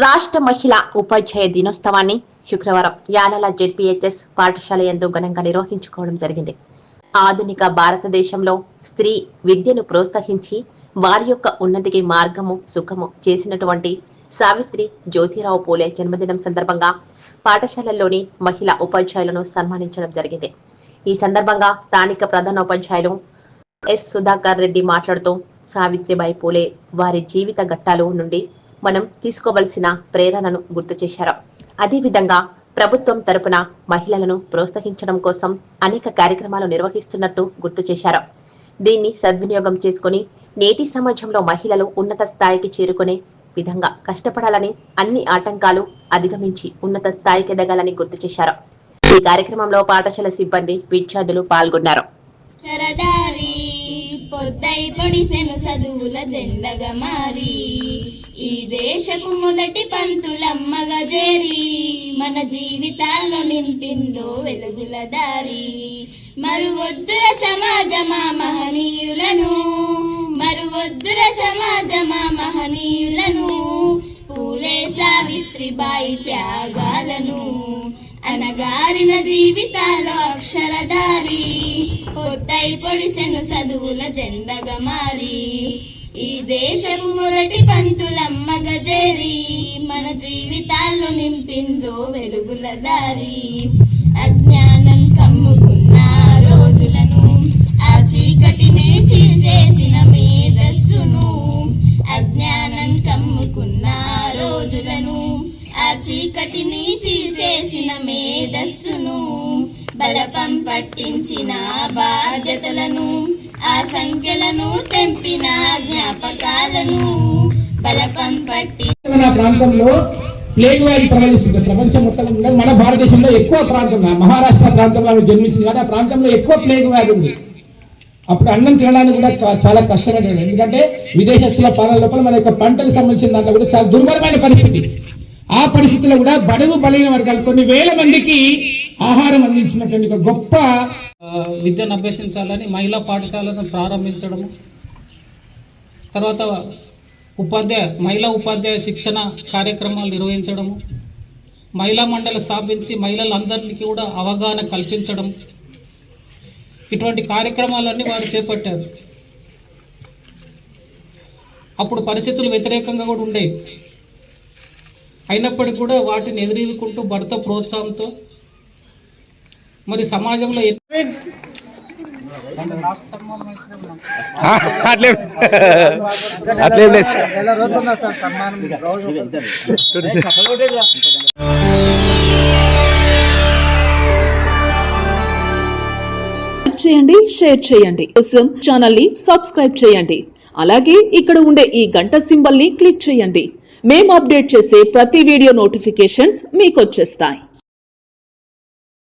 రాష్ట్ర మహిళా ఉపాధ్యాయ దినోత్సవాన్ని శుక్రవారం యాలల జెడ్పీహెచ్ఎస్ పాఠశాల యందు ఘనంగా నిర్వహించుకోవడం జరిగింది. ఆధునిక భారతదేశంలో స్త్రీ విద్యను ప్రోత్సహించి వారి యొక్క ఉన్నతికి మార్గము సుఖము చేసినటువంటి సావిత్రి జ్యోతిరావు పూలే జన్మదినం సందర్భంగా పాఠశాలలోని మహిళా ఉపాధ్యాయులను సన్మానించడం జరిగింది. ఈ సందర్భంగా స్థానిక ప్రధానోపాధ్యాయులు ఎస్ సుధాకర్ రెడ్డి మాట్లాడుతూ సావిత్రిబాయి పూలే వారి జీవిత ఘట్టాలు నుండి మనం తీసుకోవలసిన ప్రేరణను గుర్తు చేశారు. అదేవిధంగా ప్రభుత్వం తరపున మహిళలను ప్రోత్సహించడం కోసం అనేక కార్యక్రమాలు నిర్వహిస్తున్నట్టు గుర్తు చేశారు. దీన్ని సద్వినియోగం చేసుకుని నేటి సమాజంలో మహిళలు ఉన్నత స్థాయికి చేరుకునే విధంగా కష్టపడాలని, అన్ని ఆటంకాలు అధిగమించి ఉన్నత స్థాయికి ఎదగాలని గుర్తు చేశారు. ఈ కార్యక్రమంలో పాఠశాల సిబ్బంది, విద్యార్థులు పాల్గొన్నారు. పొద్దై పొడిసెను చదువుల జెండగా మారి ఈ దేశపు మొదటి పంతులమ్మగా చేరి మన జీవితాల్లో నింపిందో వెలుగుల దారి. మరువొద్దుర సమాజమా మహనీయులను, మరువొద్దుర సమాజమా మహనీయులను, పూలే సావిత్రిబాయి త్యాగాలను, అనగారిన జీవితాల్లో అక్షరధారి పొద్దై పొడిసెను చదువుల జెండగా మారి ఈ దేశపు మొదటి పంతులమ్మగా చేరి మన జీవితాల్లో నింపిందో వెలుగుల దారి. అజ్ఞానం కమ్ముకున్న రోజులను ఆ చీకటినే చీల్చేసిన మేధస్సును, అజ్ఞానం కమ్ముకున్న రోజులను ఆ చీకటిని చీల్చేసిన మేధస్సును, బలపం పట్టించిన బాధ్యతలను, ఆ సంఖ్యలను తెంపిన జ్ఞాపకాలను, బలపం పట్టి ప్రాంతంలో ప్లేగ్ వ్యాధి ప్రబలిస్తుంది. ప్రపంచం మొత్తం కూడా మన భారతదేశంలో ఎక్కువ ప్రాంతంలో, మహారాష్ట్ర ప్రాంతంలో ఆమె జన్మించింది కదా, ఆ ప్రాంతంలో ఎక్కువ ప్లేగ్ వ్యాధి ఉంది. అప్పుడు అన్నం తినడానికి కూడా చాలా కష్టమైనది. ఎందుకంటే విదేశస్తుల పాలన లోపల మన యొక్క పంటకు సంబంధించిన దాంట్లో కూడా చాలా దుర్భరమైన పరిస్థితి. ఆ పరిస్థితుల్లో కూడా బడుగు బలైన వర్గాలు కొన్ని వేల మందికి ఆహారం అందించినటువంటి ఒక గొప్ప విద్యను అభ్యసించాలని మహిళా పాఠశాలను ప్రారంభించడము, తర్వాత మహిళా ఉపాధ్యాయ శిక్షణ కార్యక్రమాలు నిర్వహించడము, మహిళా మండలి స్థాపించి మహిళలందరికీ కూడా అవగాహన కల్పించడం, ఇటువంటి కార్యక్రమాలన్నీ వారు చేపట్టారు. అప్పుడు పరిస్థితులు వ్యతిరేకంగా కూడా ఉండేవి. అయినప్పటికీ కూడా వాటిని ఎదురీదుకుంటూ భర్త ప్రోత్సాహంతో మరి సమాజంలో చేయండి, షేర్ చేయండి, కోసం ఛానల్ ని సబ్స్క్రైబ్ చేయండి. అలాగే ఇక్కడ ఉండే ఈ గంట సింబల్ ని క్లిక్ చేయండి. మేము అప్డేట్ చేసే ప్రతి వీడియో నోటిఫికేషన్స్ మీకు వచ్చేస్తాయి.